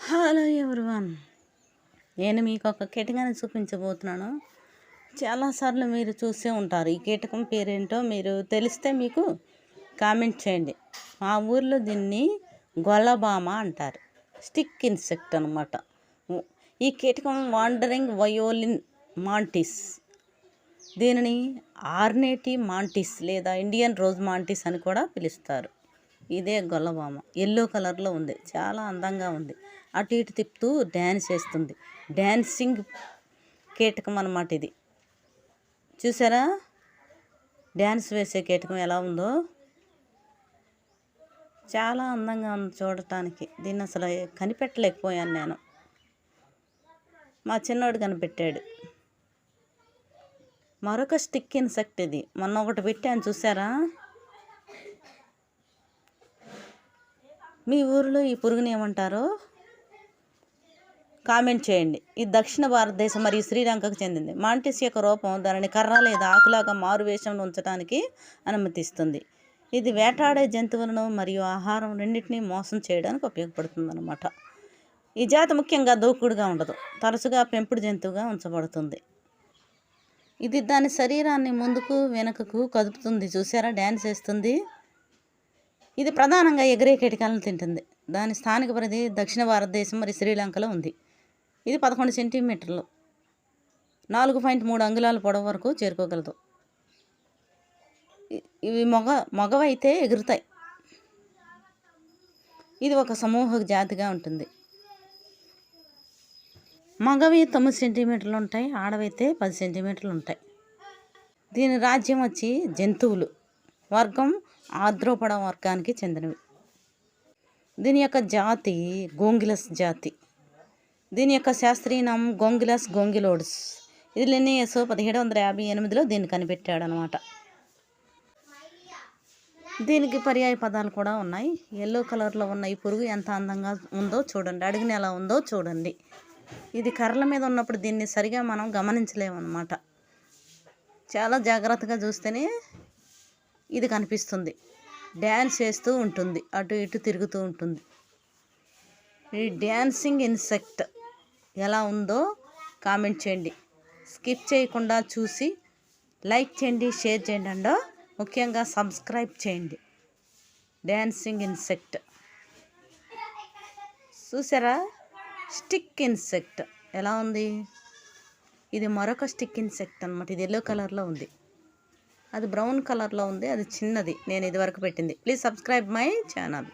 Hello everyone, నేను మీకు ఒక కీటకాన్ని చూపించబోతున్నాను. చాలాసార్లు మీరు చూసే ఉంటారు. ఈ కీటకం పేరేంటో మీరు తెలిస్తే మీకు కామెంట్ చేయండి. మా ఊర్లో దీన్ని గొల్లబామ అంటారు. స్టిక్ ఇన్సెక్ట్ అనమాట. ఈ కీటకం వాండరింగ్ వయోలిన్ మాంటిస్, దీనిని ఆర్నేటి మాంటిస్ లేదా ఇండియన్ రోజ్ మాంటిస్ అని కూడా పిలుస్తారు. ఇదే గొల్లబామ. ఎల్లో కలర్లో ఉంది, చాలా అందంగా ఉంది. అటు ఇటు తిప్పుతూ డ్యాన్స్ చేస్తుంది. డ్యాన్సింగ్ కీటకం అన్నమాట ఇది. చూసారా డ్యాన్స్ వేసే కీటకం ఎలా ఉందో? చాలా అందంగా ఉంది చూడటానికి. దీన్ని అసలు కనిపెట్టలేకపోయాను నేను. మా చిన్నోడు కనిపెట్టాడు. మరొక స్టిక్ ఇన్సెక్ట్ ఇది. మొన్న ఒకటి పెట్టాను, చూసారా? మీ ఊరిలో ఈ పురుగుని ఏమంటారో కామెంట్ చేయండి. ఇది దక్షిణ భారతదేశం మరియు శ్రీలంకకు చెందింది. మాంటిస్ యొక్క రూపం దానిని కర్ర లేదా ఆకులాగా మారు వేషంలో ఉంచడానికి అనుమతిస్తుంది. ఇది వేటాడే జంతువులను మరియు ఆహారం రెండింటినీ మోసం చేయడానికి ఉపయోగపడుతుంది అన్నమాట. ఈ జాతి ముఖ్యంగా దూకుడుగా ఉండదు, తరచుగా పెంపుడు జంతువుగా ఉంచబడుతుంది. ఇది దాని శరీరాన్ని ముందుకు వెనుకకు కదుపుతుంది. చూసారా, డ్యాన్స్ వేస్తుంది. ఇది ప్రధానంగా ఎగిరే కీటకాలను తింటుంది. దాని స్థానిక పరిధి దక్షిణ భారతదేశం మరియు శ్రీలంకలో ఉంది. ఇది 11 సెంటీమీటర్లు 4.3 అంగుళాల పొడవు వరకు చేరుకోగలదు. ఇవి మగవైతే ఎగురుతాయి. ఇది ఒక సమూహ జాతిగా ఉంటుంది. మగవి 9 సెంటీమీటర్లు ఉంటాయి, ఆడవైతే 10 సెంటీమీటర్లు ఉంటాయి. దీని రాజ్యం వచ్చి జంతువులు. వర్గం ఆర్త్రోపోడా వర్గానికి చెందినవి. దీని యొక్క జాతి గోంగిలస్ జాతి. దీని యొక్క శాస్త్రీయ నామం గోంగిలస్ గోంగిలోడ్స్. ఇది లిన్నియస్ 1758లో దీన్ని కనిపెట్టాడు అనమాట. దీనికి పర్యాయ పదాలు కూడా ఉన్నాయి. ఎల్లో కలర్లో ఉన్న ఈ పురుగు ఎంత అందంగా ఉందో చూడండి. అడుగున ఎలా ఉందో చూడండి. ఇది కర్రల మీద ఉన్నప్పుడు దీన్ని సరిగా మనం గమనించలేమన్నమాట. చాలా జాగ్రత్తగా చూస్తేనే ఇది కనిపిస్తుంది. డ్యాన్స్ చేస్తూ ఉంటుంది, అటు ఇటు తిరుగుతూ ఉంటుంది. ఈ డ్యాన్సింగ్ ఇన్సెక్ట్ ఎలా ఉందో కామెంట్ చేయండి. స్కిప్ చేయకుండా చూసి లైక్ చేయండి, షేర్ చేయండి అండ్ ముఖ్యంగా సబ్స్క్రైబ్ చేయండి. డ్యాన్సింగ్ ఇన్సెక్ట్ చూసారా? స్టిక్ ఇన్సెక్ట్ ఎలా ఉంది? ఇది మరొక స్టిక్ ఇన్సెక్ట్ అనమాట. ఇది ఎల్లో కలర్లో ఉంది, అది బ్రౌన్ కలర్లో ఉంది, అది చిన్నది. నేను ఇదివరకు పెట్టింది. Please subscribe my channel.